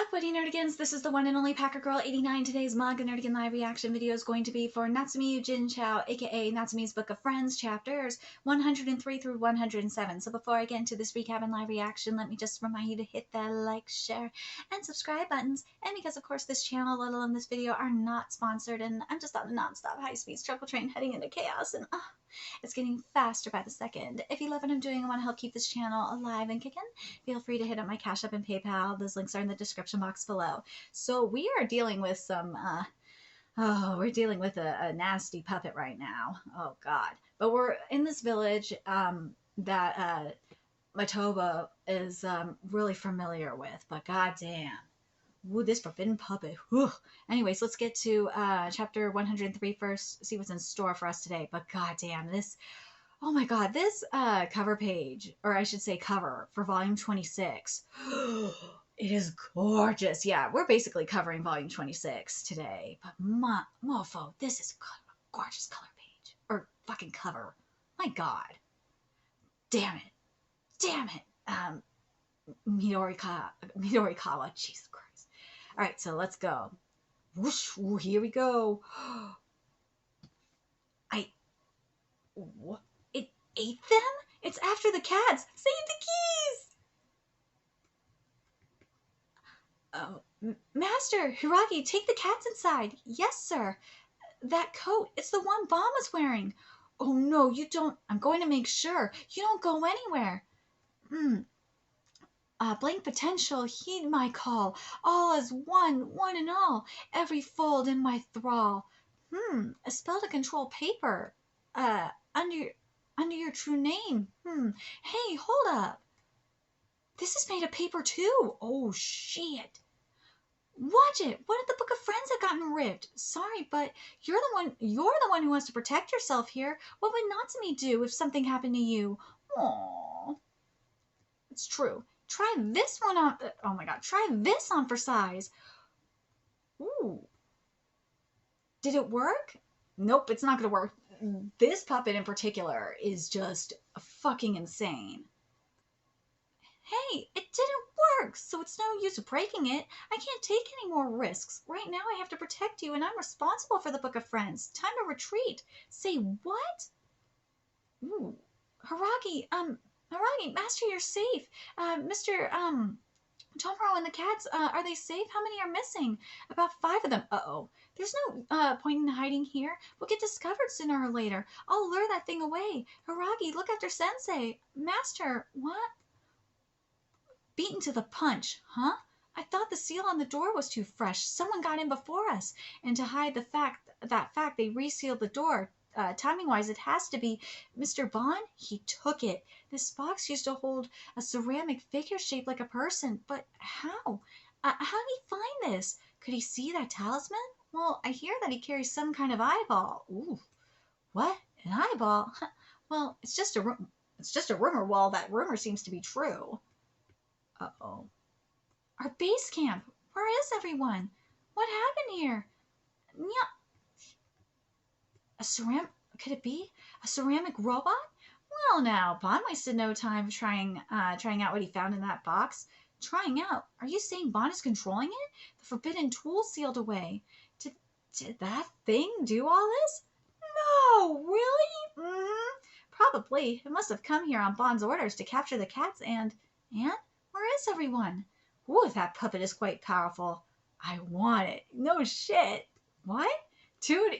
Buddy Nerdigans, this is the one and only Packer Girl 89. Today's Manga Nerdigan live reaction video is going to be for Natsume Yuujinchou, aka Natsume's Book of Friends, chapters 103 through 107. So before I get into this recap and live reaction, let me just remind you to hit that like, share, and subscribe buttons. And because of course this channel, let alone this video, are not sponsored, and I'm just on a non-stop high-speed struggle train heading into chaos, and it's getting faster by the second. If you love what I'm doing and want to help keep this channel alive and kicking, feel free to hit up my Cash App and PayPal. Those links are in the description box below. So we are dealing with some, we're dealing with a nasty puppet right now. Oh God. But we're in this village that Matoba is really familiar with, but goddamn. Ooh, this forbidden puppet. Whew. Anyways, let's get to chapter 103 first, see what's in store for us today. But goddamn, this, oh my God, this cover page, or I should say cover for volume 26. It is gorgeous. Yeah, we're basically covering volume 26 today. But mofo, this is a gorgeous color page. Or fucking cover. My God. Damn it. Damn it. Midorikawa. Jesus Christ. All right, so let's go. Whoosh, ooh, here we go. What? It ate them? It's after the cats. Save the keys. Oh, Master, Hiragi, take the cats inside. Yes, sir. That coat, it's the one Bon was wearing. Oh, no, you don't. I'm going to make sure. You don't go anywhere. Blank potential, heed my call. All as one and all. Every fold in my thrall. A spell to control paper. Under your true name. Hey, hold up. This is made of paper too. Oh, shit. Watch it. What if the Book of Friends had gotten ripped? Sorry, but you're the one who wants to protect yourself here. What would Natsume do if something happened to you? Aww. It's true. Try this one on. Oh my God. Try this on for size. Ooh. Did it work? Nope, it's not going to work. This puppet in particular is just fucking insane. Hey, it didn't work, so it's no use breaking it. I can't take any more risks. Right now I have to protect you, and I'm responsible for the Book of Friends. Time to retreat. Say what? Ooh. Hiragi, Master, you're safe. Mr. Tomorrow and the cats, are they safe? How many are missing? About 5 of them. Uh-oh. There's no point in hiding here. We'll get discovered sooner or later. I'll lure that thing away. Hiragi, look after Sensei. Master, what? Beaten to the punch, huh? I thought the seal on the door was too fresh. Someone got in before us. And to hide that fact, they resealed the door. Timing-wise, it has to be Mr. Bon. He took it. This box used to hold a ceramic figure shaped like a person. But how? How did he find this? Could he see that talisman? Well, I hear that he carries some kind of eyeball. Ooh. What? An eyeball? Well, it's just a rumor. Well, that rumor seems to be true. Uh-oh. Our base camp. Where is everyone? What happened here? Could it be a ceramic robot? Well, now, Bon wasted no time trying out what he found in that box. Trying out? Are you saying Bon is controlling it? The forbidden tool sealed away. Did that thing do all this? No, really? Probably. It must have come here on Bon's orders to capture the cats and where is everyone? Ooh, that puppet is quite powerful. I want it. No shit. What? Dude,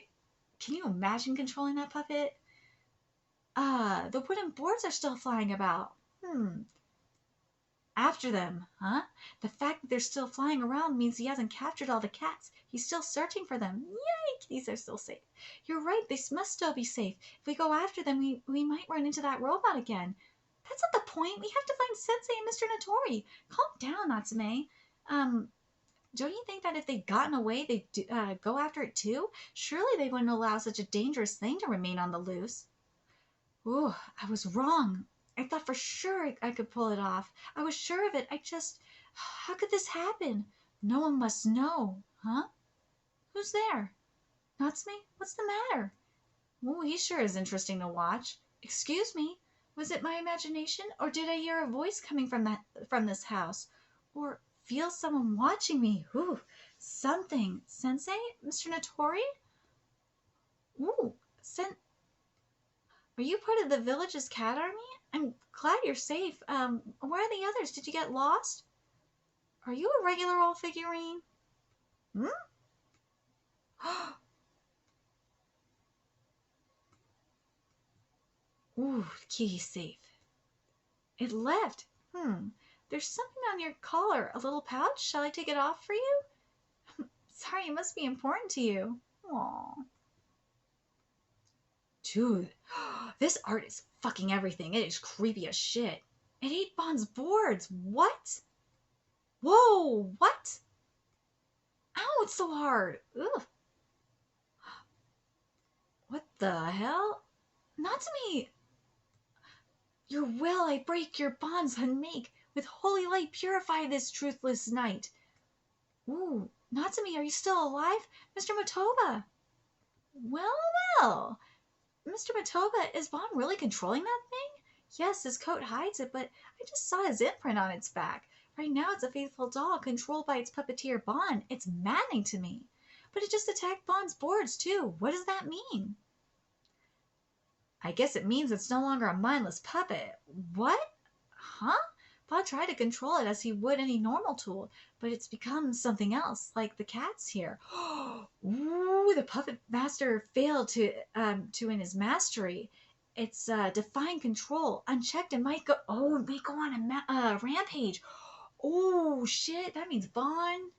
can you imagine controlling that puppet? The wooden boards are still flying about. After them, huh? The fact that they're still flying around means he hasn't captured all the cats. He's still searching for them. Yay, kitties are still safe. You're right, they must still be safe. If we go after them, we might run into that robot again. That's not the point. We have to find Sensei and Mr. Notori. Calm down, Natsume. Don't you think that if they'd gotten away, they'd go after it too? Surely they wouldn't allow such a dangerous thing to remain on the loose. Ooh, I was wrong. I thought for sure I could pull it off. I was sure of it. How could this happen? No one must know, huh? Who's there? Natsume? What's the matter? Oh, he sure is interesting to watch. Excuse me. Was it my imagination, or did I hear a voice coming from this house? Or feel someone watching me. Ooh, something. Sensei? Mr. Notori? Ooh, are you part of the village's cat army? I'm glad you're safe. Where are the others? Did you get lost? Are you a regular old figurine? Hmm? Ooh, the key's safe. It left. There's something on your collar. A little pouch? Shall I take it off for you? Sorry, it must be important to you. Aww. Dude, this art is fucking everything. It is creepy as shit. It ate Bond's boards. What? Whoa, what? Ow, it's so hard. Ugh. What the hell? Natsume! Your will I break, your bonds unmake. With holy light purify this truthless night. Ooh, Natsume, are you still alive? Mr. Motoba! Well, well. Mr. Motoba, is Bond really controlling that thing? Yes, his coat hides it, but I just saw his imprint on its back. Right now it's a faithful doll controlled by its puppeteer Bond. It's maddening to me. But it just attacked Bond's boards, too. What does that mean? I guess it means it's no longer a mindless puppet. What? Huh? Bond tried to control it as he would any normal tool, but it's become something else, like the cats here. Ooh, the puppet master failed to in his mastery. It's defined control, unchecked, and might go. Oh, it may go on a rampage. Oh shit! That means Bond.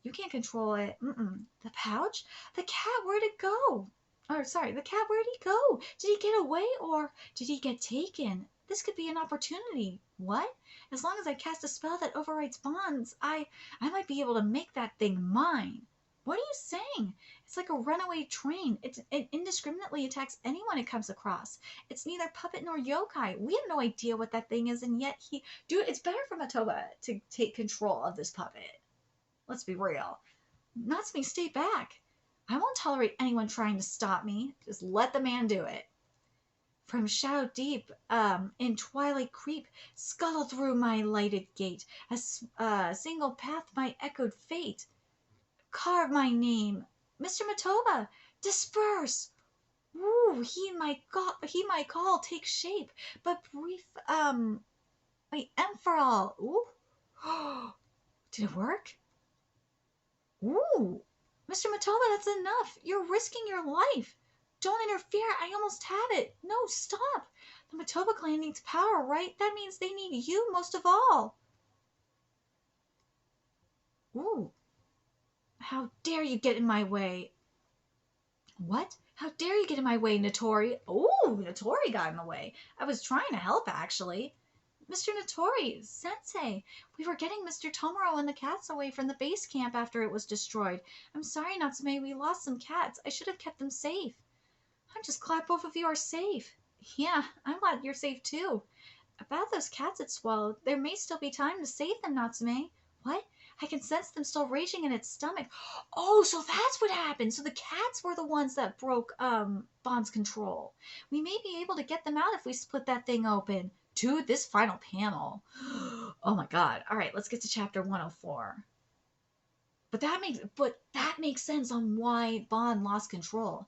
You can't control it. The pouch? The cat, where'd it go? Or, sorry, the cat, where'd he go? Did he get away or did he get taken? This could be an opportunity. What? As long as I cast a spell that overrides bonds, I might be able to make that thing mine. What are you saying? It's like a runaway train. It indiscriminately attacks anyone it comes across. It's neither puppet nor yokai. We have no idea what that thing is, and yet Dude, it's better for Motoba to take control of this puppet. Let's be real. Natsume, stay back. I won't tolerate anyone trying to stop me. Just let the man do it. From shadow deep, in twilight creep, scuttle through my lighted gate. A single path my echoed fate. Carve my name. Mr. Motoba, disperse. Ooh, he my call take shape, but brief, wait, Emperor. Ooh. Did it work? Ooh. Mr. Motoba, that's enough. You're risking your life. Don't interfere. I almost have it. No, stop. The Motoba clan needs power, right? That means they need you most of all. Ooh. How dare you get in my way? What? How dare you get in my way, Notori? Ooh, Notori got in the way. I was trying to help, actually. Mr. Notori, Sensei, we were getting Mr. Tomoro and the cats away from the base camp after it was destroyed. I'm sorry, Natsume, we lost some cats. I should have kept them safe. I'm just glad both of you are safe. Yeah, I'm glad you're safe too. About those cats it swallowed, there may still be time to save them, Natsume. What? I can sense them still raging in its stomach. Oh, so that's what happened. So the cats were the ones that broke Bond's control. We may be able to get them out if we split that thing open. Dude, this final panel. Oh my god. All right, let's get to chapter 104. But that makes sense on why Bond lost control.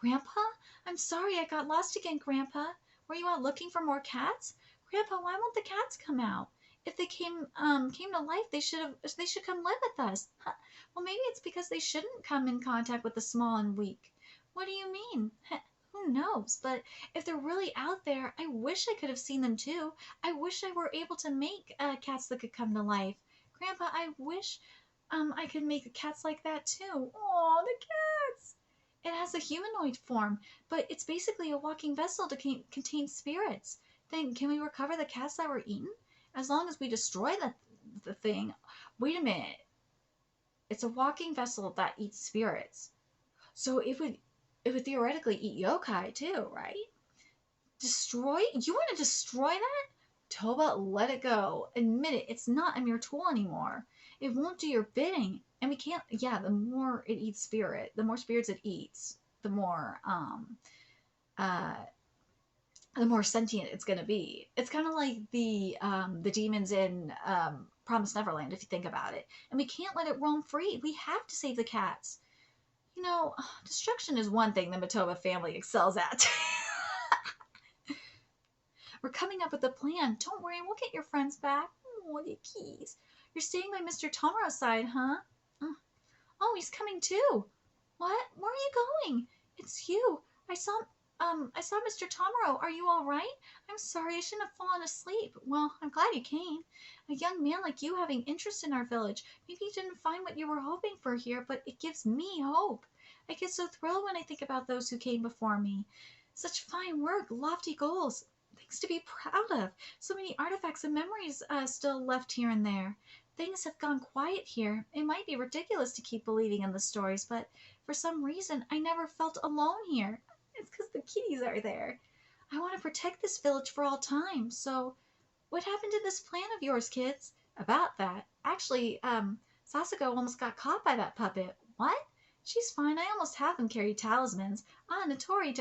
Grandpa? I'm sorry I got lost again, Grandpa. Were you out looking for more cats? Grandpa, why won't the cats come out? If they came to life, they should come live with us. Huh. Well, maybe it's because they shouldn't come in contact with the small and weak. What do you mean? Who knows? But if they're really out there, I wish I could have seen them too. I wish I were able to make cats that could come to life. Grandpa, I wish I could make cats like that too. Aw, the cats! It has a humanoid form, but it's basically a walking vessel to contain spirits. Then can we recover the cats that were eaten? As long as we destroy the thing. Wait a minute. It's a walking vessel that eats spirits. So it would theoretically eat yokai too, right? Destroy? You want to destroy that? Toba, let it go. Admit it. It's not a mere tool anymore. It won't do your bidding. And we can't, yeah, the more it eats spirit, the more spirits it eats, the more sentient it's going to be. It's kind of like the demons in Promised Neverland, if you think about it. And we can't let it roam free. We have to save the cats. You know, destruction is one thing the Matoba family excels at. We're coming up with a plan. Don't worry, we'll get your friends back. Oh, the keys. You're staying by Mr. Tomaro's side, huh? Oh, he's coming too. What? Where are you going? It's you. I saw Mr. Tomorrow. Are you all right? I'm sorry, I shouldn't have fallen asleep. Well, I'm glad you came. A young man like you having interest in our village. Maybe you didn't find what you were hoping for here, but it gives me hope. I get so thrilled when I think about those who came before me. Such fine work, lofty goals, things to be proud of. So many artifacts and memories still left here and there. Things have gone quiet here. It might be ridiculous to keep believing in the stories, but for some reason I never felt alone here. It's because the kitties are there. I want to protect this village for all time. So, what happened to this plan of yours, kids? About that. Actually, Sasako almost got caught by that puppet. What? She's fine. I almost have them carry talismans. Notori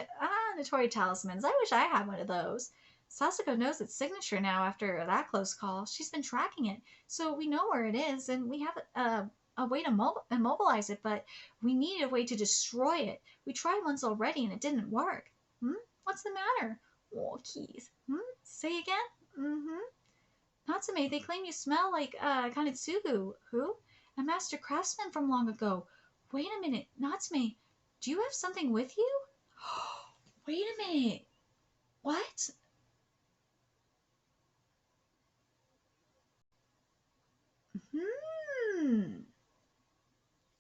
talismans. I wish I had one of those. Sasako knows its signature now after that close call. She's been tracking it, so we know where it is, and we have a way to immobilize it, but we need a way to destroy it. We tried once already, and it didn't work. What's the matter? Oh, keys. Say again? Natsume, they claim you smell like Kanetsugu. Who? A master craftsman from long ago. Wait a minute, Natsume, do you have something with you? Wait a minute. What?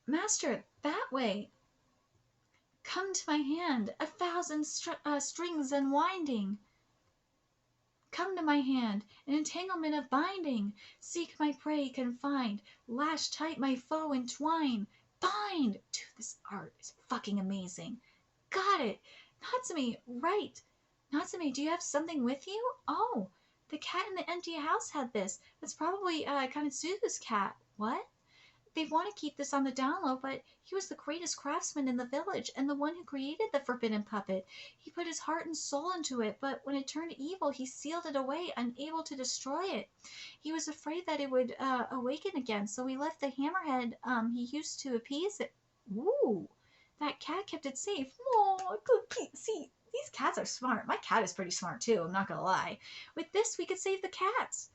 Master, that way. Come to my hand, 1,000 strings unwinding. Come to my hand, an entanglement of binding. Seek my prey confined, lash tight my foe entwine. Bind! Dude, this art is fucking amazing. Got it. Natsume, right. Natsume, do you have something with you? Oh, the cat in the empty house had this. That's probably Kanetsugu's cat. What? They want to keep this on the down low, but he was the greatest craftsman in the village and the one who created the forbidden puppet. He put his heart and soul into it, but when it turned evil, he sealed it away, unable to destroy it. He was afraid that it would awaken again, so he left the hammerhead he used to appease it. Ooh, that cat kept it safe. Oh, good. See, these cats are smart. My cat is pretty smart too, I'm not gonna lie. With this, we could save the cats.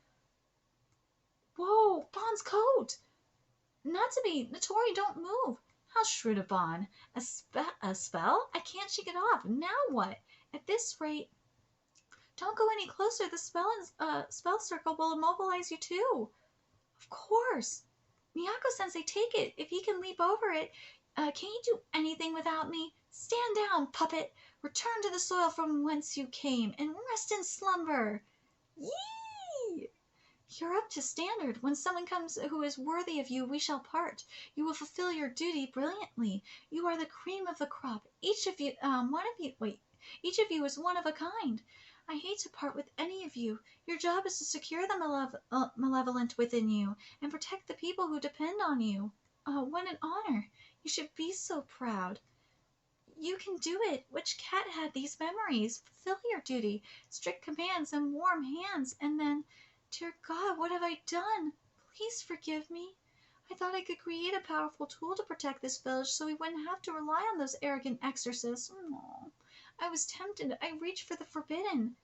Whoa, Bon's coat! Natsume, Notori, don't move. How shrewd of Bon. A spell? I can't shake it off. Now what? At this rate, don't go any closer. The spell circle will immobilize you too. Of course. Miyako-sensei, take it. If he can leap over it, can you do anything without me? Stand down, puppet. Return to the soil from whence you came, and rest in slumber. Yee! You're up to standard. When someone comes who is worthy of you, we shall part. You will fulfill your duty brilliantly. You are the cream of the crop. Each of you is one of a kind. I hate to part with any of you. Your job is to secure the malevolent within you and protect the people who depend on you. What an honor. You should be so proud. You can do it. Which cat had these memories? Fulfill your duty. Strict commands and warm hands, and then... Dear God, what have I done? Please forgive me. I thought I could create a powerful tool to protect this village so we wouldn't have to rely on those arrogant exorcists. Oh, I was tempted. I reached for the forbidden.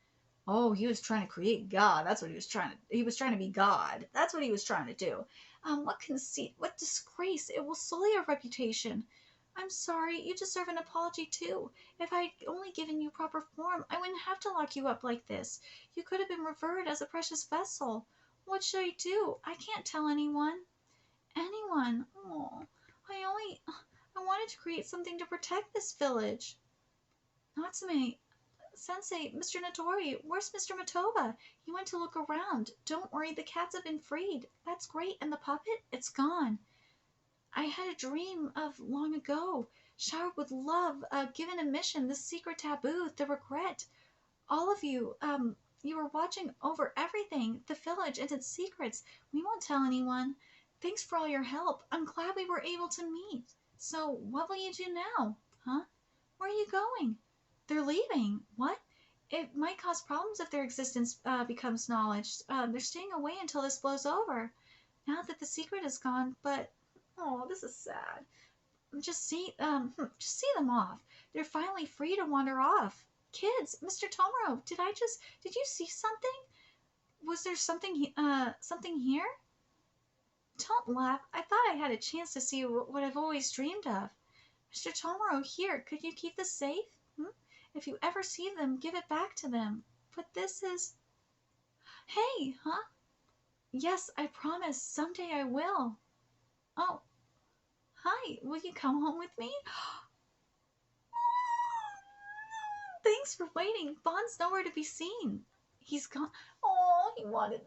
Oh, he was trying to create God. That's what he was trying to... He was trying to be God. That's what he was trying to do. What conceit, what disgrace. It will sully your reputation. I'm sorry. You deserve an apology, too. If I'd only given you proper form, I wouldn't have to lock you up like this. You could have been revered as a precious vessel. What should I do? I can't tell anyone. Anyone? Oh, I wanted to create something to protect this village. Natsume, Sensei, Mr. Notori, where's Mr. Matoba? He went to look around. Don't worry, the cats have been freed. That's great. And the puppet? It's gone. I had a dream of long ago, showered with love, given a mission, the secret taboo, the regret. All of you, you were watching over everything, the village and its secrets. We won't tell anyone. Thanks for all your help. I'm glad we were able to meet. So, what will you do now? Huh? Where are you going? They're leaving. What? It might cause problems if their existence becomes knowledge. They're staying away until this blows over. now that the secret is gone, but oh, this is sad. Just see them off. They're finally free to wander off. Kids, Mr. Tomoro, did you see something? Was there something here? Don't laugh. I thought I had a chance to see what I've always dreamed of. Mr. Tomoro, here, could you keep this safe? If you ever see them, give it back to them. But this is... Hey, huh? Yes, I promise. Someday I will. Oh, hi. Will you come home with me? Thanks for waiting. Bond's nowhere to be seen. He's gone. Oh, he wanted...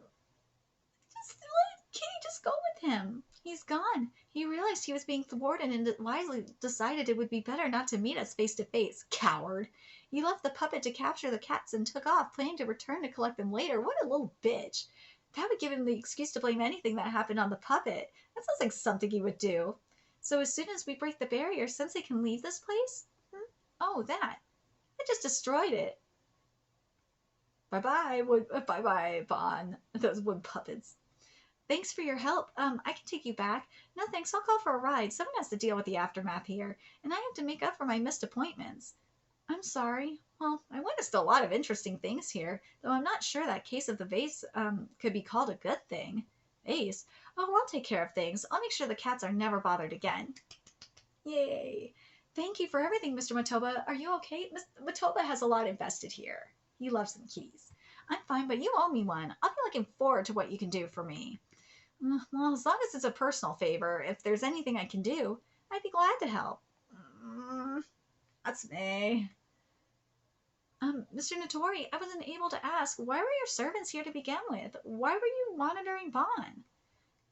Just let Kitty just go with him. He's gone. He realized he was being thwarted and wisely decided it would be better not to meet us face to face. Coward. You left the puppet to capture the cats and took off, planning to return to collect them later. What a little bitch. That would give him the excuse to blame anything that happened on the puppet. That sounds like something he would do. So as soon as we break the barrier, Sensei can leave this place? Oh, that. I just destroyed it. Bye-bye, bye-bye, Bon. Those wood puppets. Thanks for your help. I can take you back. No thanks, I'll call for a ride. Someone has to deal with the aftermath here, and I have to make up for my missed appointments. I'm sorry. Well, I witnessed a lot of interesting things here, though I'm not sure that case of the vase could be called a good thing. Vase? Oh, I'll take care of things. I'll make sure the cats are never bothered again. Yay. Thank you for everything, Mr. Matoba. Are you okay? Mr. Matoba has a lot invested here. He loves some keys. I'm fine, but you owe me one. I'll be looking forward to what you can do for me. Well, as long as it's a personal favor, if there's anything I can do, I'd be glad to help. That's me. Mr. Notori, I wasn't able to ask, why were your servants here to begin with? Why were you monitoring Bon?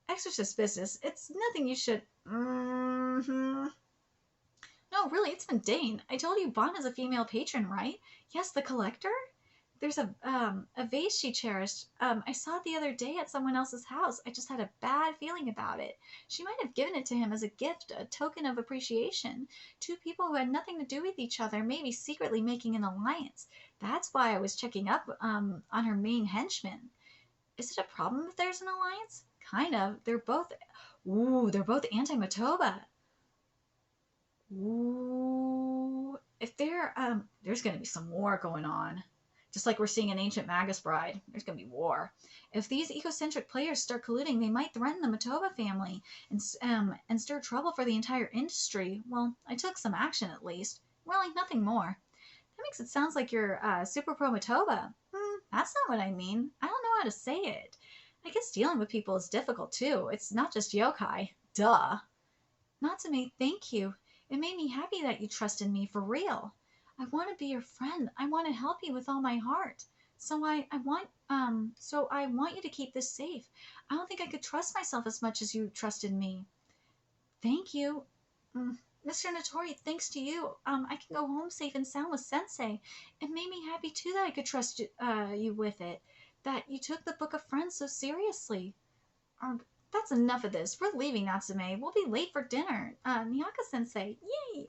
Exorcist business. It's nothing you should... No, really, it's mundane. I told you Bon is a female patron, right? Yes, the collector? There's a vase she cherished. I saw it the other day at someone else's house. I just had a bad feeling about it. She might have given it to him as a gift, a token of appreciation. Two people who had nothing to do with each other, maybe secretly making an alliance. That's why I was checking up on her main henchman. Is it a problem if there's an alliance? Kind of. They're both anti-Matoba. Ooh. If there's going to be some war going on. Just like we're seeing in Ancient Magus Bride, there's going to be war. If these egocentric players start colluding, they might threaten the Matoba family and stir trouble for the entire industry. Well, I took some action at least. Really, nothing more. That makes it sound like you're super pro Matoba. That's not what I mean. I don't know how to say it. I guess dealing with people is difficult too. It's not just yokai. Duh. Natsume, thank you. It made me happy that you trusted me for real. I want to be your friend. I want to help you with all my heart. So I want you to keep this safe. I don't think I could trust myself as much as you trusted me. Thank you. Mr. Notori, thanks to you, I can go home safe and sound with Sensei. It made me happy too that I could trust you with it. That you took the Book of Friends so seriously. That's enough of this. We're leaving, Natsume. We'll be late for dinner. Miyaka-sensei, yay!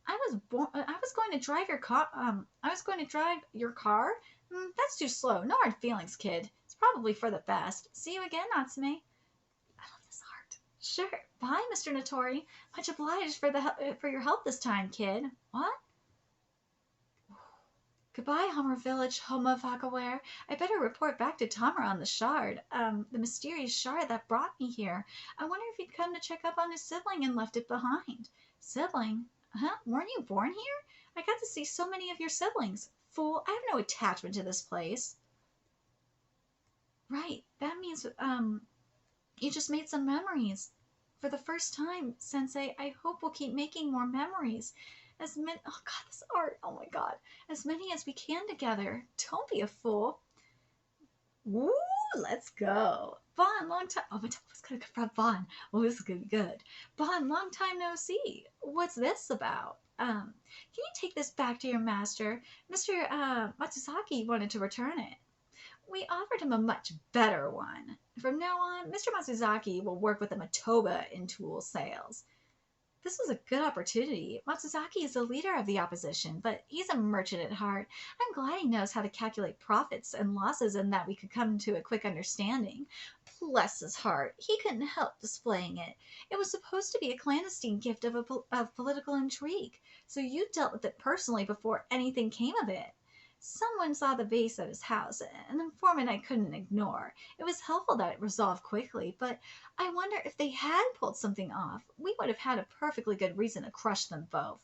I was going to drive your car. That's too slow. No hard feelings, kid. It's probably for the best. See you again, Natsume. I love this art. Sure. Bye, Mr. Notori. Much obliged for your help this time, kid. What? Goodbye, Homer Village, Homa Vakaware. I better report back to Tamara on the shard. The mysterious shard that brought me here. I wonder if he'd come to check up on his sibling and left it behind. Sibling? Huh? Weren't you born here? I got to see so many of your siblings. Fool, I have no attachment to this place. Right, that means, you just made some memories. For the first time, Sensei, I hope we'll keep making more memories. Oh God, this art, oh my God. As many as we can together. Don't be a fool. Woo, let's go. Bon, long time. Oh, my God, let's go from Bon. Oh, this is going to be good. Bon, long time no see. What's this about? Can you take this back to your master? Mr. Matsuzaki wanted to return it. We offered him a much better one. From now on, Mr. Matsuzaki will work with the Matoba in tool sales. This was a good opportunity. Matsuzaki is the leader of the opposition, but he's a merchant at heart. I'm glad he knows how to calculate profits and losses and that we could come to a quick understanding. Bless his heart, he couldn't help displaying it. It was supposed to be a clandestine gift of political intrigue, so you dealt with it personally before anything came of it. Someone saw the vase at his house, an informant I couldn't ignore. It was helpful that it resolved quickly, but I wonder if they had pulled something off. We would have had a perfectly good reason to crush them both.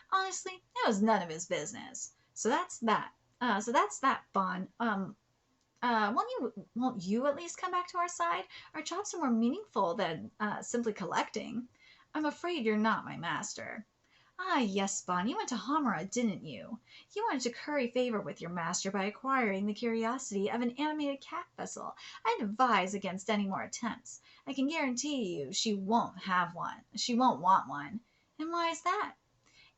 Honestly, it was none of his business. So that's that. Bon. Won't you at least come back to our side? Our jobs are more meaningful than simply collecting. I'm afraid you're not my master. Ah, yes, Bon, you went to Hamura, didn't you? You wanted to curry favor with your master by acquiring the curiosity of an animated cat vessel. I'd advise against any more attempts. I can guarantee you she won't have one. She won't want one. And why is that?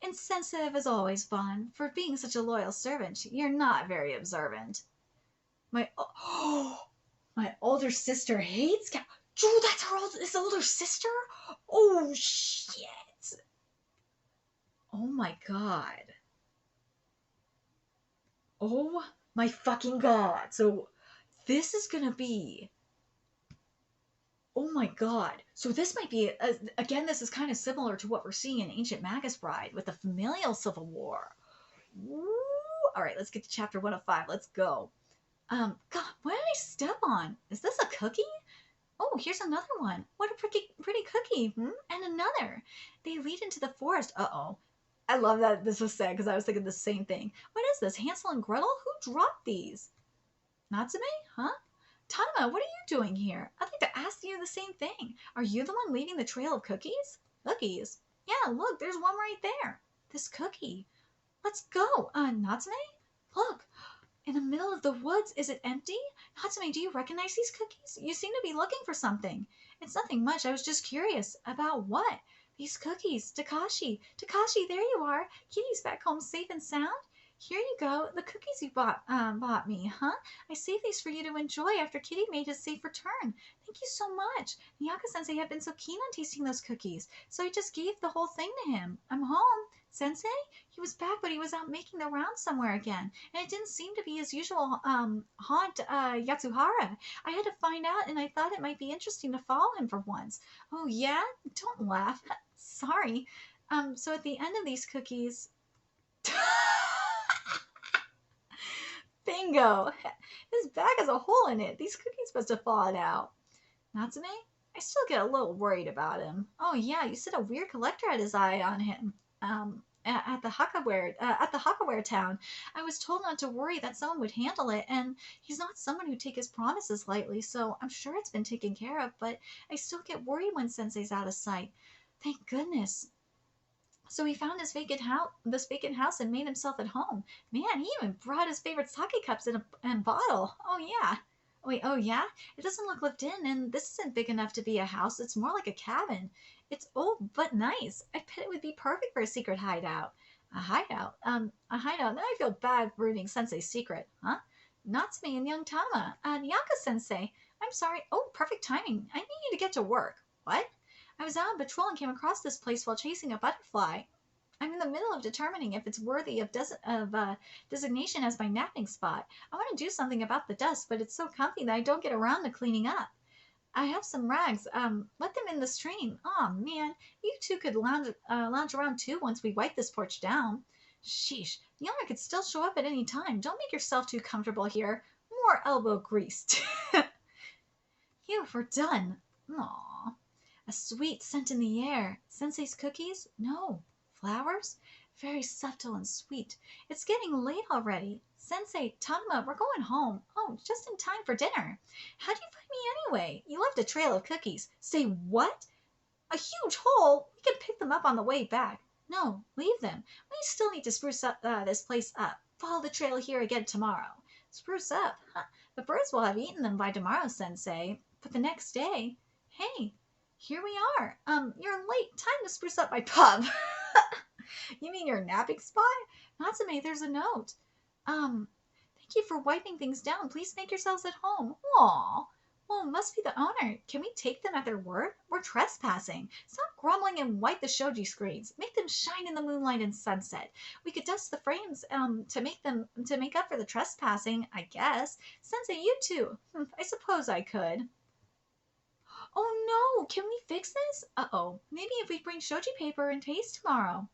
Insensitive as always, Bon. For being such a loyal servant, you're not very observant. My older sister hates cat. Drew, that's his older sister? Oh, shit. Oh my god. Oh my fucking god. So this is gonna be. Oh my god. So this might be. Again, this is kind of similar to what we're seeing in Ancient Magus Bride with the familial civil war. Woo. Alright, let's get to chapter 105. Let's go. God, what did I step on? Is this a cookie? Oh, here's another one. What a pretty cookie. And another. They lead into the forest. Uh-oh. I love that this was said because I was thinking the same thing. What is this? Hansel and Gretel? Who dropped these? Natsume? Huh? Tanma, what are you doing here? I'd like to ask you the same thing. Are you the one leaving the trail of cookies? Cookies? Yeah, look, there's one right there. This cookie. Let's go. Natsume? Look. In the middle of the woods, is it empty? Natsume, do you recognize these cookies? You seem to be looking for something. It's nothing much. I was just curious. About what? These cookies. Takashi. Takashi, there you are. Kitty's back home safe and sound. Here you go. The cookies you bought me, huh? I saved these for you to enjoy after Kitty made his safe return. Thank you so much. Miyako-sensei had been so keen on tasting those cookies, so I just gave the whole thing to him. I'm home. Sensei? He was back, but he was out making the rounds somewhere again, and it didn't seem to be his usual haunt, Yatsuhara. I had to find out, and I thought it might be interesting to follow him for once. Oh, yeah? Don't laugh. Sorry. So at the end of these cookies... Bingo! His bag has a hole in it. These cookies must have fallen out. Natsume? I still get a little worried about him. Oh, yeah, you said a weird collector had his eye on him. At the Hakaware town. I was told not to worry, that someone would handle it, and he's not someone who'd take his promises lightly, so I'm sure it's been taken care of, but I still get worried when Sensei's out of sight. Thank goodness. So he found this vacant house and made himself at home. Man, he even brought his favorite sake cups in a bottle. Oh, yeah. Wait, oh, yeah? It doesn't look lived in, and this isn't big enough to be a house. It's more like a cabin. It's old but nice. I bet it would be perfect for a secret hideout. A hideout? A hideout. Now I feel bad ruining Sensei's secret. Huh? Natsume and young Tama. Nyaka-sensei. I'm sorry. Oh, perfect timing. I need you to get to work. What? I was out on patrol and came across this place while chasing a butterfly. I'm in the middle of determining if it's worthy of designation as my napping spot. I want to do something about the dust, but it's so comfy that I don't get around to cleaning up. I have some rags. Let them in the stream. Aw, man, you two could lounge around too once we wipe this porch down. Sheesh, the owner could still show up at any time. Don't make yourself too comfortable here. More elbow grease. Phew, we're done. Aw. A sweet scent in the air. Sensei's cookies? No. Flowers? Very subtle and sweet. It's getting late already. Sensei, Tanma, we're going home. Oh, just in time for dinner. How do you find me anyway? You left a trail of cookies. Say what? A huge hole? We can pick them up on the way back. No, leave them. We still need to spruce up this place up. Follow the trail here again tomorrow. Spruce up? Huh. The birds will have eaten them by tomorrow, Sensei. But the next day... Hey, here we are. You're late. Time to spruce up my pub. You mean your napping spot? Natsume, there's a note. Thank you for wiping things down. Please make yourselves at home. Aw. Well, it must be the owner. Can we take them at their word? We're trespassing. Stop grumbling and wipe the shoji screens. Make them shine in the moonlight and sunset. We could dust the frames to make up for the trespassing, I guess. Sensei, you too. I suppose I could. Oh no, can we fix this? Uh-oh, maybe if we bring shoji paper and paste tomorrow.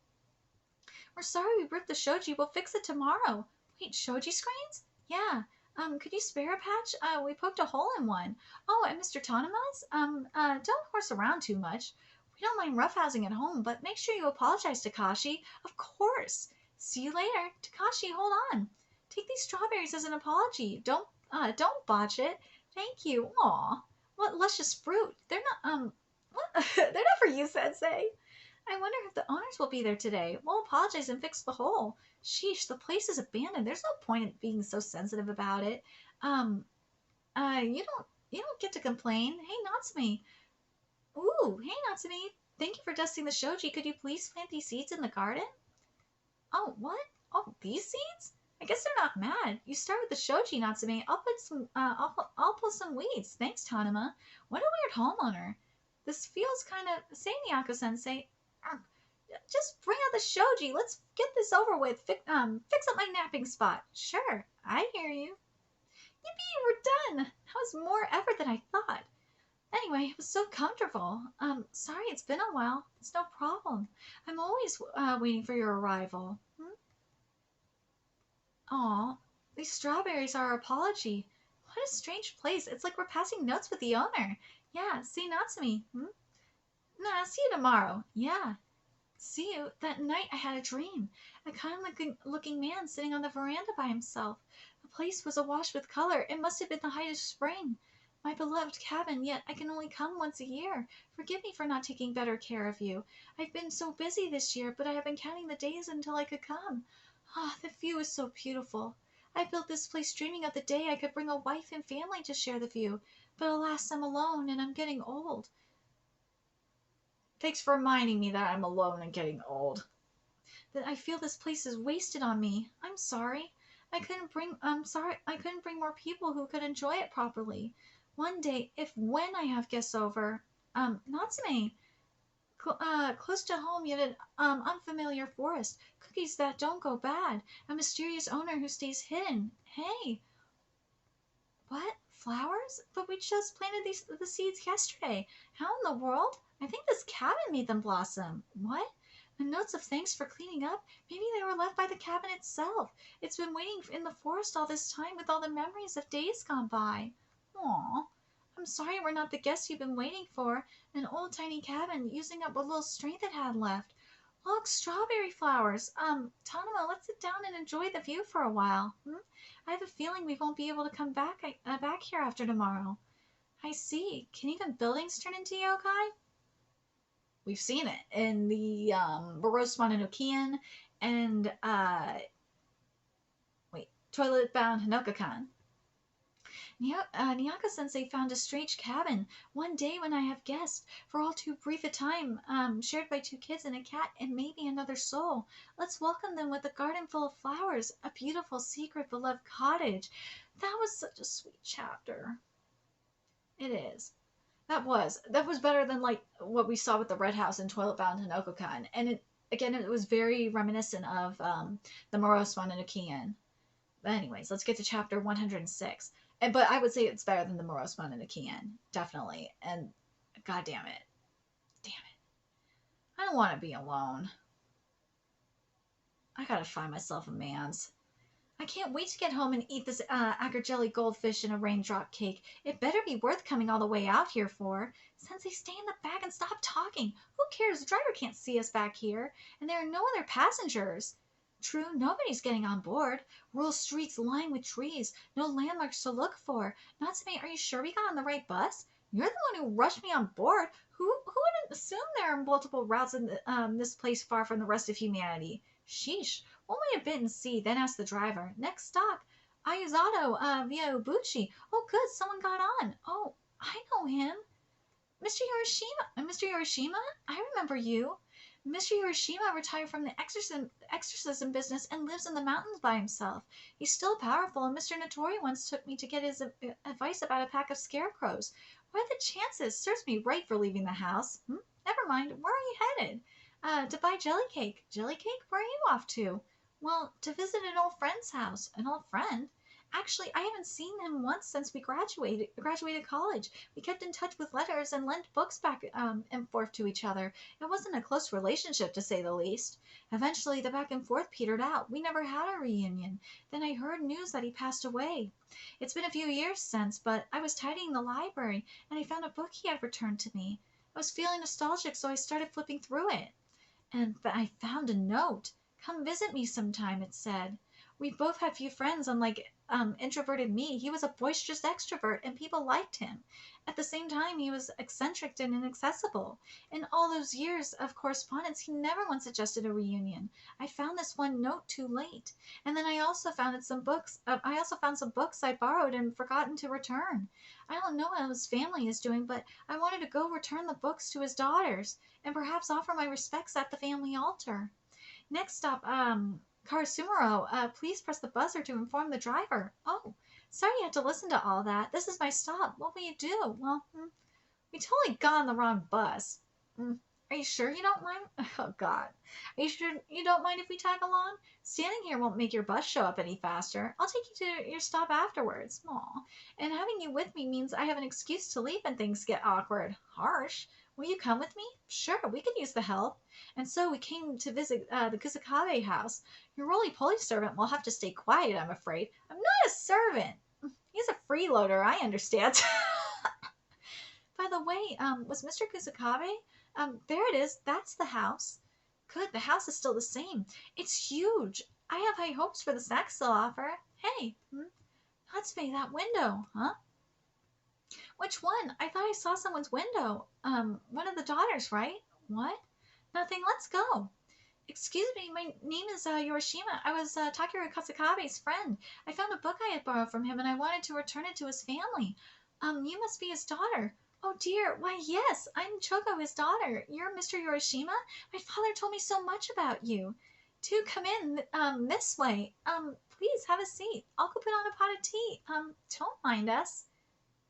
We're sorry we ripped the shoji, we'll fix it tomorrow. Wait, shoji screens? Yeah. Could you spare a patch? We poked a hole in one. Oh, and Mr. Tanema's? Don't horse around too much. We don't mind roughhousing at home, but make sure you apologize, Takashi. Of course. See you later. Takashi, hold on. Take these strawberries as an apology. Don't botch it. Thank you. Aw. What luscious fruit. They're not, what? They're not for you, Sensei. I wonder if the owners will be there today. We'll apologize and fix the hole. Sheesh, the place is abandoned. There's no point in being so sensitive about it. You don't get to complain. Hey, Natsume. Ooh, hey, Natsume. Thank you for dusting the shoji. Could you please plant these seeds in the garden? Oh, what? Oh, these seeds? I guess they're not mad. You start with the shoji, Natsume. I'll put some weeds. Thanks, Tanema. What a weird homeowner. This feels kind of... Say, Miyako-sensei. Just bring out the shoji. Let's get this over with. Fix up my napping spot. Sure, I hear you. Yippee, we're done. That was more effort than I thought. Anyway, it was so comfortable. Sorry it's been a while. It's no problem. I'm always waiting for your arrival. Aw, these strawberries are our apology. What a strange place. It's like we're passing notes with the owner. Yeah, see Natsume. Nah, see you tomorrow. Yeah. See you. That night I had a dream. A kind-looking man sitting on the veranda by himself. The place was awash with color. It must have been the height of spring. My beloved cabin, yet I can only come once a year. Forgive me for not taking better care of you. I've been so busy this year, but I have been counting the days until I could come. Ah, the view is so beautiful. I built this place dreaming of the day I could bring a wife and family to share the view. But alas, I'm alone and I'm getting old. Thanks for reminding me that I'm alone and getting old. That I feel this place is wasted on me. I'm sorry. I couldn't bring more people who could enjoy it properly. One day, when I have guests over, Natsume, close to home yet an unfamiliar forest, cookies that don't go bad, a mysterious owner who stays hidden. Hey, what? Flowers? But we just planted the seeds yesterday. How in the world? I think this cabin made them blossom. What? The notes of thanks for cleaning up? Maybe they were left by the cabin itself. It's been waiting in the forest all this time with all the memories of days gone by. Aw. I'm sorry we're not the guests you've been waiting for. An old tiny cabin using up what little strength it had left. Look, strawberry flowers. Tanema, let's sit down and enjoy the view for a while. I have a feeling we won't be able to come back here after tomorrow. I see. Can even buildings turn into yokai? We've seen it in the Boros Mononokean and Toilet-Bound Hinoka-kan. Nyaka-sensei found a strange cabin one day when I have guests, for all too brief a time, shared by 2 kids and a cat and maybe another soul. Let's welcome them with a garden full of flowers, a beautiful, secret, beloved cottage. That was such a sweet chapter. It is. That was better than like what we saw with the Red House in Toilet-Bound Hinoka-kan. And it was very reminiscent of the Boros Mononokean. But anyways, let's get to chapter 106. But I would say it's better than the Boros Mononokean, definitely. And god damn it. I don't want to be alone. I gotta find myself a man's. I can't wait to get home and eat this agar jelly goldfish and a raindrop cake. It better be worth coming all the way out here for. Sensei, stay in the back and stop talking. Who cares? The driver can't see us back here. And there are no other passengers. True, nobody's getting on board. Rural streets lined with trees. No landmarks to look for. Natsume, are you sure we got on the right bus? You're the one who rushed me on board. Who wouldn't assume there are multiple routes in this place far from the rest of humanity? Sheesh. We'll wait a bit and see, then ask the driver. Next stop, Ayuzato via Ubuchi. Oh, good, someone got on. Oh, I know him. Mr. Yorishima? I remember you. Mr. Yorishima retired from the exorcism business and lives in the mountains by himself. He's still powerful, and Mr. Notori once took me to get his advice about a pack of scarecrows. What are the chances? Serves me right for leaving the house. Never never mind. Where are you headed? To buy jelly cake. Jelly cake? Where are you off to? Well, to visit an old friend's house. An old friend? Actually, I haven't seen him once since we graduated college. We kept in touch with letters and lent books back and forth to each other. It wasn't a close relationship, to say the least. Eventually, the back and forth petered out. We never had a reunion. Then I heard news that he passed away. It's been a few years since, but I was tidying the library, and I found a book he had returned to me. I was feeling nostalgic, so I started flipping through it. And I found a note. Come visit me sometime, it said. We both had few friends, unlike introverted me. He was a boisterous extrovert, and people liked him. At the same time, he was eccentric and inaccessible. In all those years of correspondence, he never once suggested a reunion. I found this one note too late, and then I also found some books. I also found some books I borrowed and forgotten to return. I don't know how his family is doing, but I wanted to go return the books to his daughters, and perhaps offer my respects at the family altar. Next stop, Karasumuro, please press the buzzer to inform the driver. Oh, sorry you had to listen to all that. This is my stop. What will you do? Well, we totally got on the wrong bus. Are you sure you don't mind? Oh, God. Are you sure you don't mind if we tag along? Standing here won't make your bus show up any faster. I'll take you to your stop afterwards. Aw. And having you with me means I have an excuse to leave when things get awkward. Harsh. Will you come with me? Sure, we could use the help. And so we came to visit the Kusakabe house. Your roly-poly servant will have to stay quiet, I'm afraid. I'm not a servant. He's a freeloader, I understand. By the way, was Mr. Kusakabe? There it is. That's the house. Good, the house is still the same. It's huge. I have high hopes for the snacks they'll offer. Hey, Natsume, that window, huh? Which one? I thought I saw someone's window. One of the daughters, right? What? Nothing, let's go. Excuse me, my name is Yorishima. I was Takeru Kasakabe's friend. I found a book I had borrowed from him, and I wanted to return it to his family. You must be his daughter. Oh dear, why yes, I'm Chogo, his daughter. You're Mr. Yorishima? My father told me so much about you. Do come in, this way. Please have a seat. I'll go put on a pot of tea. Don't mind us.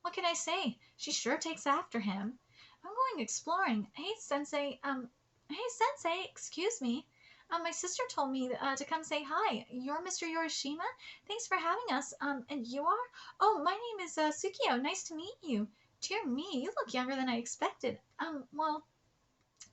What can I say? She sure takes after him. I'm going exploring. Hey, Sensei, excuse me. My sister told me to come say hi. You're Mr. Yorishima? Thanks for having us. And you are? Oh, my name is Tsukio. Nice to meet you. Dear me, you look younger than I expected. Well,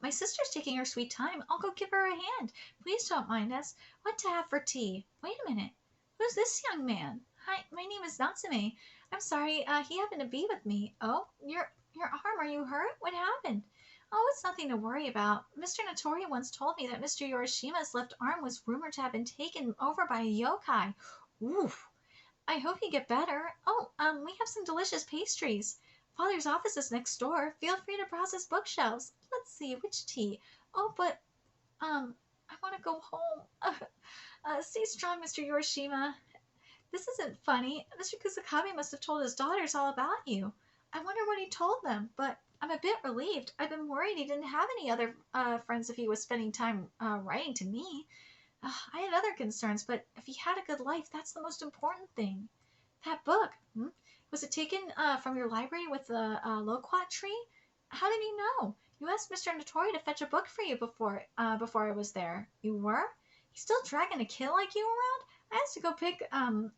my sister's taking her sweet time. I'll go give her a hand. Please don't mind us. What to have for tea? Wait a minute. Who's this young man? Hi, my name is Natsume. I'm sorry, he happened to be with me. Oh, your arm, are you hurt? What happened? Oh, it's nothing to worry about. Mr. Notori once told me that Mr. Yorishima's left arm was rumored to have been taken over by a yokai. Oof. I hope you get better. Oh, we have some delicious pastries. Father's office is next door. Feel free to browse his bookshelves. Let's see, which tea? Oh, but, I want to go home. Stay strong, Mr. Yorishima. This isn't funny. Mr. Kusakabe must have told his daughters all about you. I wonder what he told them, but I'm a bit relieved. I've been worried he didn't have any other friends if he was spending time writing to me. I had other concerns, but if he had a good life, that's the most important thing. That book, was it taken from your library with the loquat tree? How did you know? You asked Mr. Notori to fetch a book for you before I was there. You were? He's still dragging a kid like you around? I asked to go pick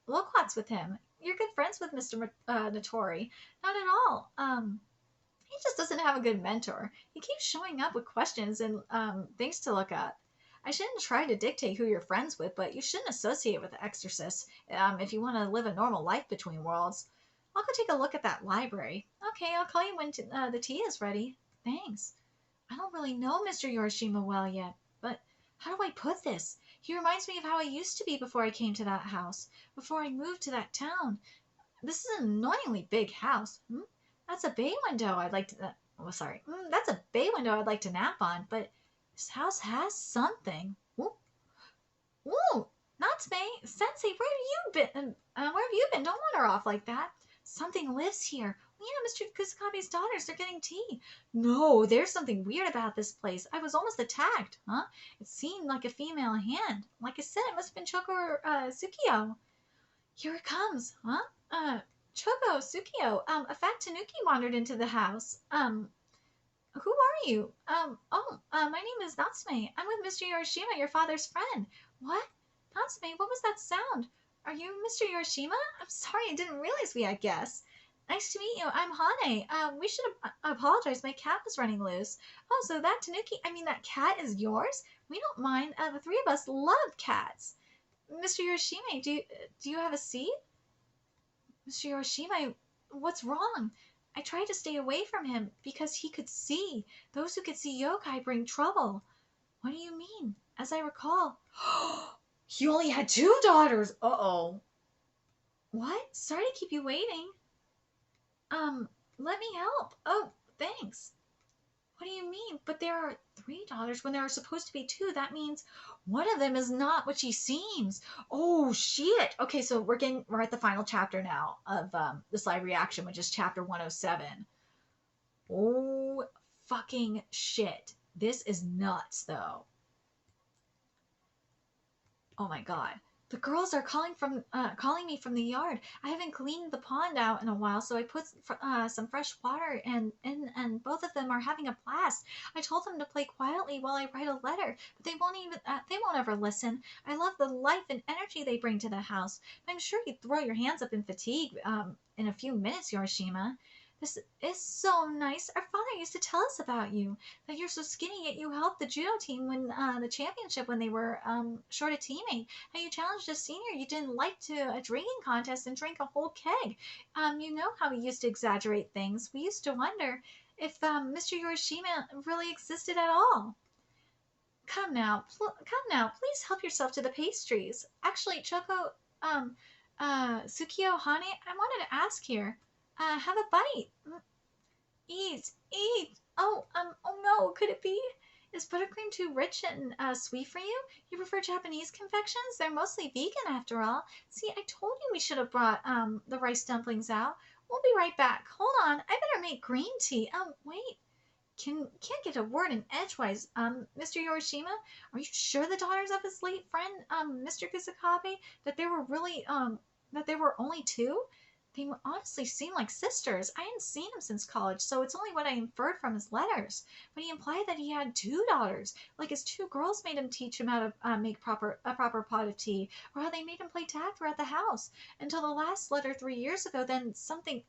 loquats with him. You're good friends with Mr. Notori. Not at all. He just doesn't have a good mentor. He keeps showing up with questions and things to look at. I shouldn't try to dictate who you're friends with, but you shouldn't associate with exorcists if you want to live a normal life between worlds. I'll go take a look at that library. Okay, I'll call you when the tea is ready. Thanks. I don't really know Mr. Yorishima well yet, but how do I put this? He reminds me of how I used to be before I came to that house, before I moved to that town. This is an annoyingly big house. That's a bay window I'd like to... That's a bay window I'd like to nap on, but this house has something. Ooh, Natsume, Sensei, where have you been? Don't wander off like that. Something lives here. Yeah, Mr. Kusakabe's daughters are getting tea. No, there's something weird about this place. I was almost attacked, huh? It seemed like a female hand. Like I said, it must have been Chogo or Tsukio. Here it comes, huh? Chogo, Tsukio, a fat tanuki wandered into the house. Who are you? My name is Natsume. I'm with Mr. Yorishima, your father's friend. What? Natsume, what was that sound? Are you Mr. Yorishima? I'm sorry, I didn't realize we had guests. Nice to meet you. I'm Hane. We should apologize. My cat was running loose. Oh, so that that cat is yours? We don't mind. The three of us love cats. Mr. Yorishima, do you have a seat? Mr. Yorishima, what's wrong? I tried to stay away from him because he could see. Those who could see yokai bring trouble. What do you mean? As I recall, he only had two daughters. Uh-oh. What? Sorry to keep you waiting. Let me help. Oh, thanks. What do you mean? But there are three daughters when there are supposed to be two. That means one of them is not what she seems. Oh shit. Okay, so we're at the final chapter now of this live reaction, which is chapter 107. Oh fucking shit. This is nuts though. Oh my god. The girls are calling me from the yard. I haven't cleaned the pond out in a while, so I put some fresh water and both of them are having a blast. I told them to play quietly while I write a letter, but they won't ever listen. I love the life and energy they bring to the house. I'm sure you'd throw your hands up in fatigue in a few minutes, Yorishima. This is so nice. Our father used to tell us about you, that you're so skinny, yet you helped the judo team win the championship when they were short a teammate. How you challenged a senior you didn't like to a drinking contest and drank a whole keg. You know how we used to exaggerate things. We used to wonder if Mr. Yorishima really existed at all. Come now, please help yourself to the pastries. Actually, Choco, Tsukio Hane, I wanted to ask here. Have a bite. Eat, eat. Oh no, could it be? Is buttercream too rich and sweet for you? You prefer Japanese confections? They're mostly vegan after all. See, I told you we should have brought the rice dumplings out. We'll be right back. Hold on, I better make green tea. Wait. Can't get a word in edgewise. Mr. Yorishima, are you sure the daughters of his late friend, Mr. Kusakabe, that there were only two? They honestly seem like sisters. I hadn't seen him since college, so it's only what I inferred from his letters. But he implied that he had two daughters, like his two girls made him teach him how to make a proper pot of tea, or how they made him play tag throughout the house. Until the last letter 3 years ago, then something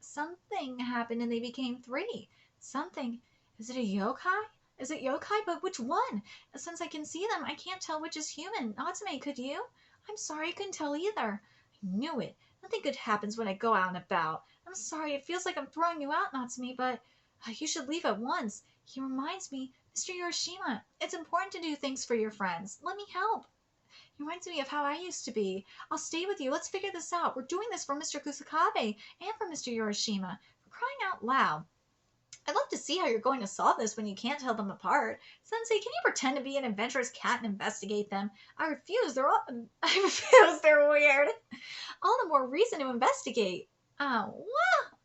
happened and they became three. Something. Is it a yokai? Is it yokai? But which one? Since I can see them, I can't tell which is human. Natsume, could you? I'm sorry, I couldn't tell either. I knew it. Nothing good happens when I go out and about. I'm sorry, it feels like I'm throwing you out, Natsume, but you should leave at once. He reminds me, Mr. Yorishima, it's important to do things for your friends. Let me help. He reminds me of how I used to be. I'll stay with you. Let's figure this out. We're doing this for Mr. Kusakabe and for Mr. Yorishima. For crying out loud. I'd love to see how you're going to solve this when you can't tell them apart. Sensei, can you pretend to be an adventurous cat and investigate them? I refuse. I refuse. They're weird. All the more reason to investigate. What?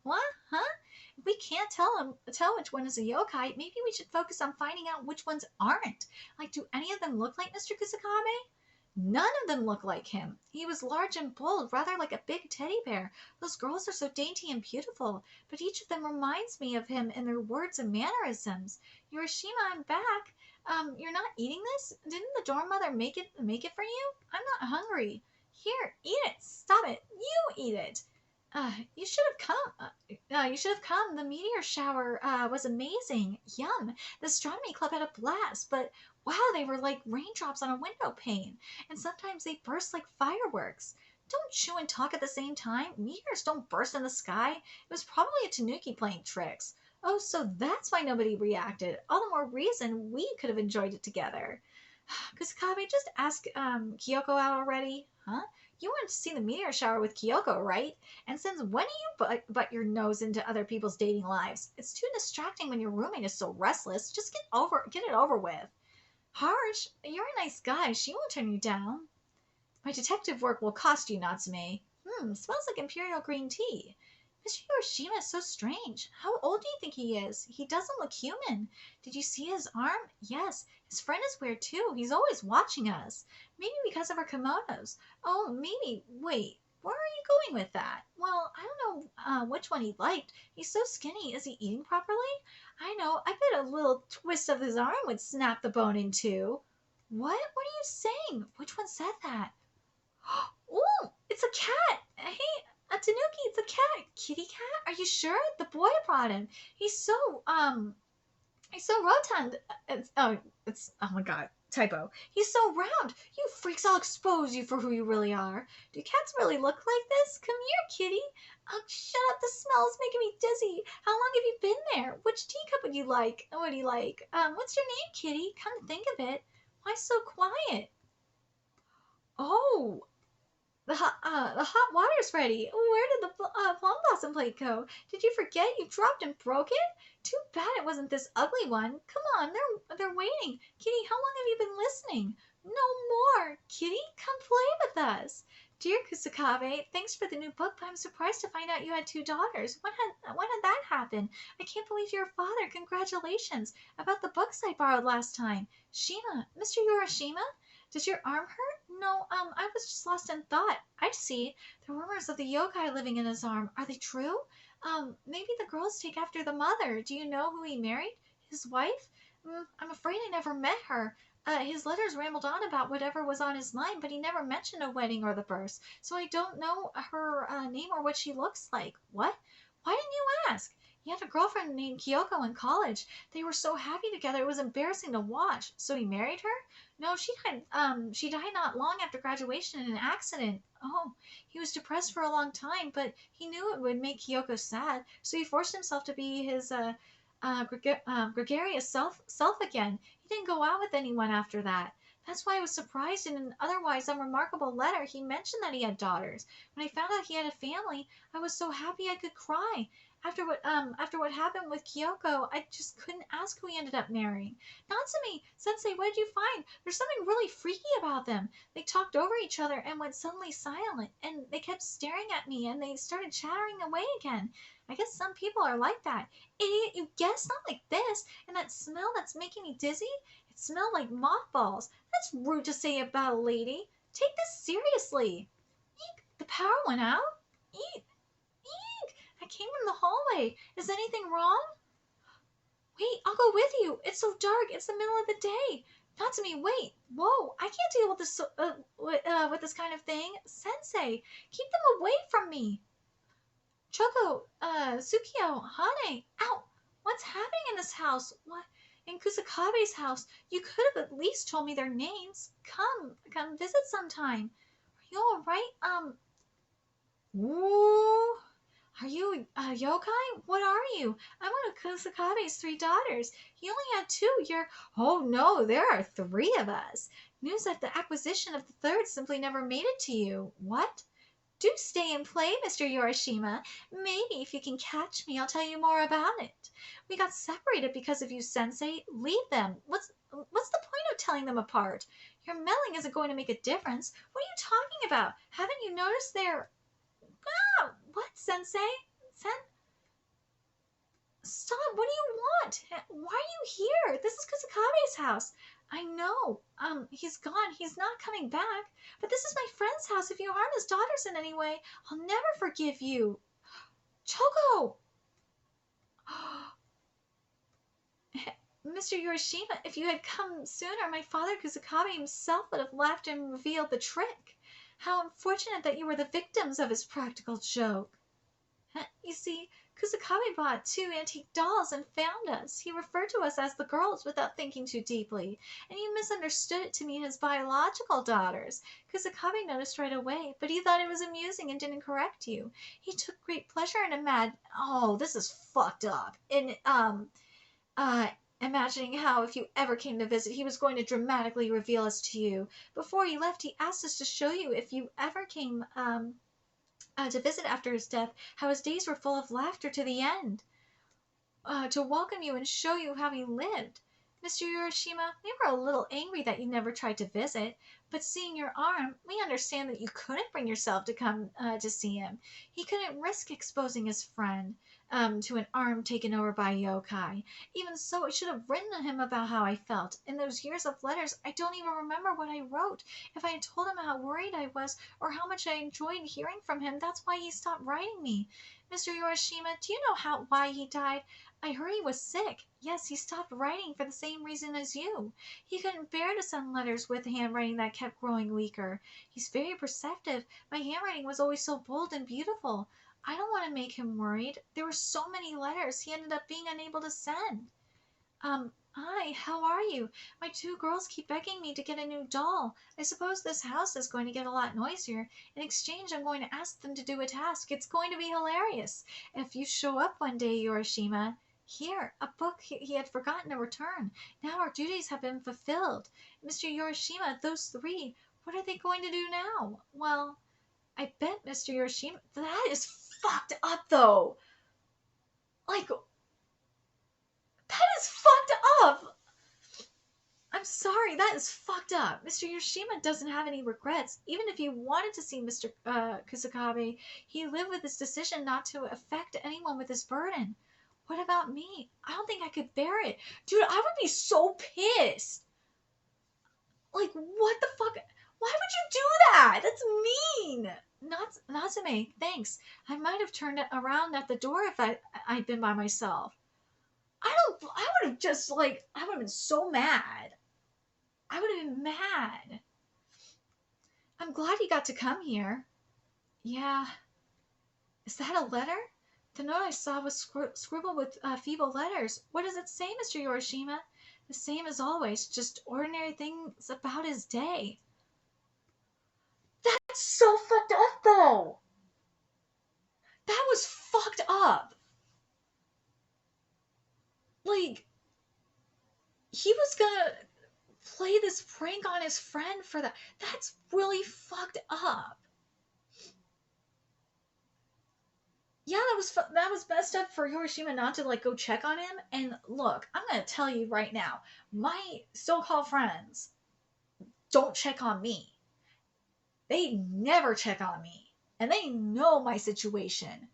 What? Huh? If we can't tell which one is a yokai, maybe we should focus on finding out which ones aren't. Like, do any of them look like Mr. Kusakabe? None of them looked like him. He was large and bold, rather like a big teddy bear. Those girls are so dainty and beautiful, but each of them reminds me of him in their words and mannerisms. Yorishima, I'm back. You're not eating this? Didn't the dorm mother make it for you? I'm not hungry. Here, eat it. Stop it. You eat it. You should have come. You should have come. The meteor shower was amazing. Yum. The astronomy club had a blast, but wow, they were like raindrops on a window pane, and sometimes they burst like fireworks. Don't chew and talk at the same time. Meteors don't burst in the sky. It was probably a tanuki playing tricks. Oh, so that's why nobody reacted. All the more reason we could have enjoyed it together. Kusakabe, just ask Kyoko out already, huh? You wanted to see the meteor shower with Kyoko, right? And since when do you butt your nose into other people's dating lives? It's too distracting when your roommate is so restless. Just get it over with. Harsh, you're a nice guy. She won't turn you down. My detective work will cost you, Natsume. Smells like imperial green tea. Mr. Yorishima is so strange. How old do you think he is? He doesn't look human. Did you see his arm? Yes, his friend is weird too. He's always watching us. Maybe because of our kimonos. Oh, maybe. Wait, where are you going with that? Well, I don't know which one he liked. He's so skinny. Is he eating properly? I know. I bet a little twist of his arm would snap the bone in two. What? What are you saying? Which one said that? Ooh, it's a cat. Hey, a tanuki, it's a cat. Kitty cat? Are you sure? The boy brought him. He's so rotund. Oh my god, typo. He's so round. You freaks, I'll expose you for who you really are. Do cats really look like this? Come here, kitty. Oh, shut up. The smell's making me dizzy. How long have you been there? Which teacup would you like? What do you like? What's your name, kitty? Come to think of it. Why so quiet? Oh, the hot water's ready. Where did the plum blossom plate go? Did you forget you dropped and broke it? Too bad it wasn't this ugly one. Come on, they're waiting. Kitty, how long have you been listening? No more. Kitty, come play with us. Dear Kusakabe, thanks for the new book, but I'm surprised to find out you had two daughters. When had that happen? I can't believe you're a father. Congratulations. About the books I borrowed last time. Shima, Mr. Yorishima? Does your arm hurt? No, I was just lost in thought. I see. The rumors of the yokai living in his arm, are they true? Maybe the girls take after the mother. Do you know who he married? His wife? I'm afraid I never met her. His letters rambled on about whatever was on his mind, but he never mentioned a wedding or the birth, so I don't know her name or what she looks like. What? Why didn't you ask? He had a girlfriend named Kyoko in college. They were so happy together it was embarrassing to watch. So he married her? No, she died not long after graduation in an accident. Oh, he was depressed for a long time, but he knew it would make Kyoko sad, so he forced himself to be his gregarious self again. He didn't go out with anyone after that. That's why I was surprised in an otherwise unremarkable letter he mentioned that he had daughters. When I found out he had a family, I was so happy I could cry. After what happened with Kyoko, I just couldn't ask who he ended up marrying. Natsumi, Sensei, what did you find? There's something really freaky about them. They talked over each other and went suddenly silent, and they kept staring at me, and they started chattering away again. I guess some people are like that. Idiot, you guessed, not like this. And that smell that's making me dizzy? It smelled like mothballs. That's rude to say about a lady. Take this seriously. Eek, the power went out? Eek, eek, I came from the hallway. Is anything wrong? Wait, I'll go with you. It's so dark. It's the middle of the day. Natsumi, wait. Whoa, I can't deal with this with this kind of thing. Sensei, keep them away from me. Choco, Tsukio, Hane. Ow! What's happening in this house? What? In Kusakabe's house? You could have at least told me their names. Come visit sometime. Are you alright? Ooh. Are you a yokai? What are you? I'm one of Kusakabe's three daughters. He only had two. Oh no, there are three of us. News that the acquisition of the third simply never made it to you. What? Do stay and play, Mr. Yorishima. Maybe if you can catch me, I'll tell you more about it. We got separated because of you, Sensei. Leave them. What's the point of telling them apart? Your meddling isn't going to make a difference. What are you talking about? Haven't you noticed they're... Ah! What, Sensei? Stop! What do you want? Why are you here? This is Kusakabe's house. I know. He's gone. He's not coming back. But this is my friend's house. If you harm his daughters in any way, I'll never forgive you. Choco! Mr. Yorishima, if you had come sooner, my father Kusakabe himself would have laughed and revealed the trick. How unfortunate that you were the victims of his practical joke. You see, Kusakabe bought two antique dolls and found us. He referred to us as the girls without thinking too deeply, and you misunderstood it to mean his biological daughters. Kusakabe noticed right away, but he thought it was amusing and didn't correct you. He took great pleasure in this is fucked up. Imagining how, if you ever came to visit, he was going to dramatically reveal us to you. Before he left, he asked us to show you if you ever came, to visit after his death, how his days were full of laughter to the end. To welcome you and show you how he lived. Mr. Yorishima, we were a little angry that you never tried to visit, but seeing your arm, we understand that you couldn't bring yourself to come to see him. He couldn't risk exposing his friend. to an arm taken over by yokai. Even so, I should have written to him about how I felt. In those years of letters, I don't even remember what I wrote. If I had told him how worried I was or how much I enjoyed hearing from him, that's why he stopped writing me. Mr. Yorishima, do you know why he died? I heard he was sick. Yes, he stopped writing for the same reason as you. He couldn't bear to send letters with handwriting that kept growing weaker. He's very perceptive. My handwriting was always so bold and beautiful. I don't want to make him worried. There were so many letters he ended up being unable to send. Hi, how are you? My two girls keep begging me to get a new doll. I suppose this house is going to get a lot noisier. In exchange, I'm going to ask them to do a task. It's going to be hilarious. If you show up one day, Yorishima, here, a book he had forgotten to return. Now our duties have been fulfilled. Mr. Yorishima, those three, what are they going to do now? Well, I bet Mr. Yorishima, that is fucked up though. Like, that is fucked up. I'm sorry, that is fucked up. Mr. Yoshima doesn't have any regrets. Even if he wanted to see Mr. Kusakabe, he lived with his decision not to affect anyone with his burden. What about me? I don't think I could bear it. Dude, I would be so pissed. Like, what the fuck? Why would you do that? That's mean. Natsume, thanks. I might have turned around at the door if I'd been by myself. I would have just, like, I would have been so mad. I would have been mad. I'm glad you got to come here. Yeah. Is that a letter? The note I saw was scribbled with feeble letters. What does it say, Mr. Yorishima? The same as always, just ordinary things about his day. That's so fucked up, though. That was fucked up. Like, he was gonna play this prank on his friend for that. That's really fucked up. Yeah, that was messed up for Hiroshima not to like go check on him. And look, I'm gonna tell you right now, my so-called friends don't check on me. They never check on me, and they know my situation.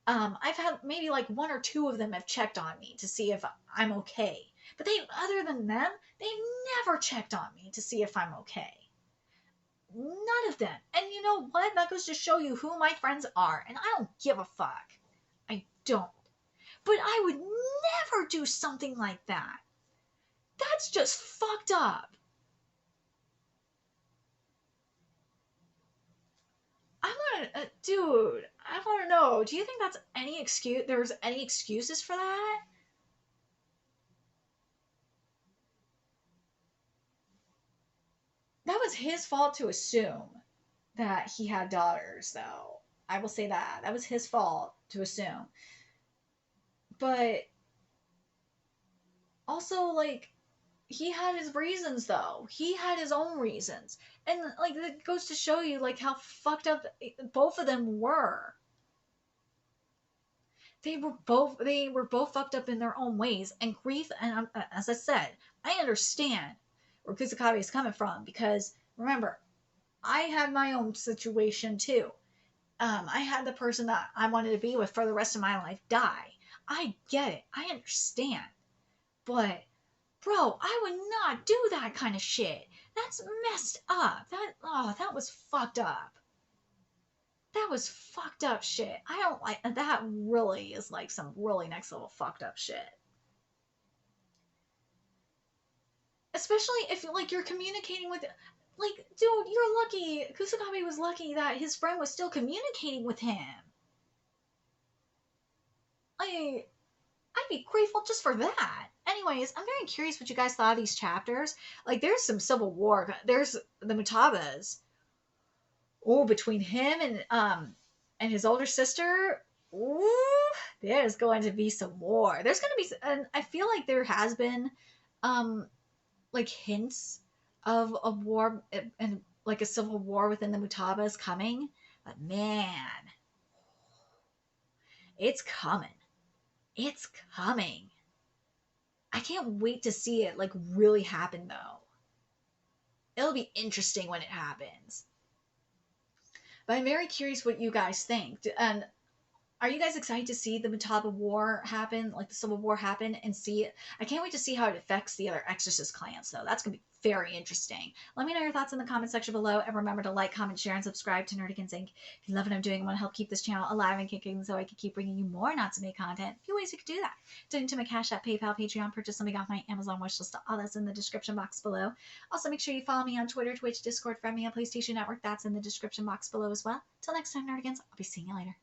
I've had maybe like one or two of them have checked on me to see if I'm okay. But other than them, they never checked on me to see if I'm okay. None of them. And you know what? That goes to show you who my friends are. And I don't give a fuck. I don't. But I would never do something like that. That's just fucked up. Dude, I want to know. Do you think that's any excuse? There's any excuses for that? That was his fault to assume that he had daughters, though. I will say that. That was his fault to assume. But also, like, he had his reasons, though. He had his own reasons. And, like, it goes to show you, like, how fucked up both of them were. They were both fucked up in their own ways. And grief, and as I said, I understand where Kusakabe is coming from. Because, remember, I had my own situation, too. I had the person that I wanted to be with for the rest of my life die. I get it. I understand. But, bro, I would not do that kind of shit. That's messed up. That was fucked up. That was fucked up shit. I don't like that. Really is like some really next level fucked up shit. Especially if like you're communicating with, like, dude, you're lucky. Kusakabe was lucky that his friend was still communicating with him. I'd be grateful just for that. Anyways, I'm very curious what you guys thought of these chapters. Like, there's some civil war. There's the Mutabas. Oh, between him and his older sister. Ooh, there's going to be some war. There's going to be, and I feel like there has been, like hints of a war and like a civil war within the Mutabas coming. But man, it's coming. It's coming. I can't wait to see it like really happen though. It'll be interesting when it happens. But I'm very curious what you guys think. And Are you guys excited to see the Mataba War happen, like the Civil War happen, and see it? I can't wait to see how it affects the other Exorcist clans, though. That's going to be very interesting. Let me know your thoughts in the comment section below, and remember to like, comment, share, and subscribe to Nerdigans Inc. If you love what I'm doing and want to help keep this channel alive and kicking so I can keep bringing you more Natsume content, a few ways you can do that. Donate to my Cash App, PayPal, Patreon, purchase something off my Amazon wishlist, all that's in the description box below. Also, make sure you follow me on Twitter, Twitch, Discord, friend me on PlayStation Network. That's in the description box below as well. Till next time, Nerdigans, I'll be seeing you later.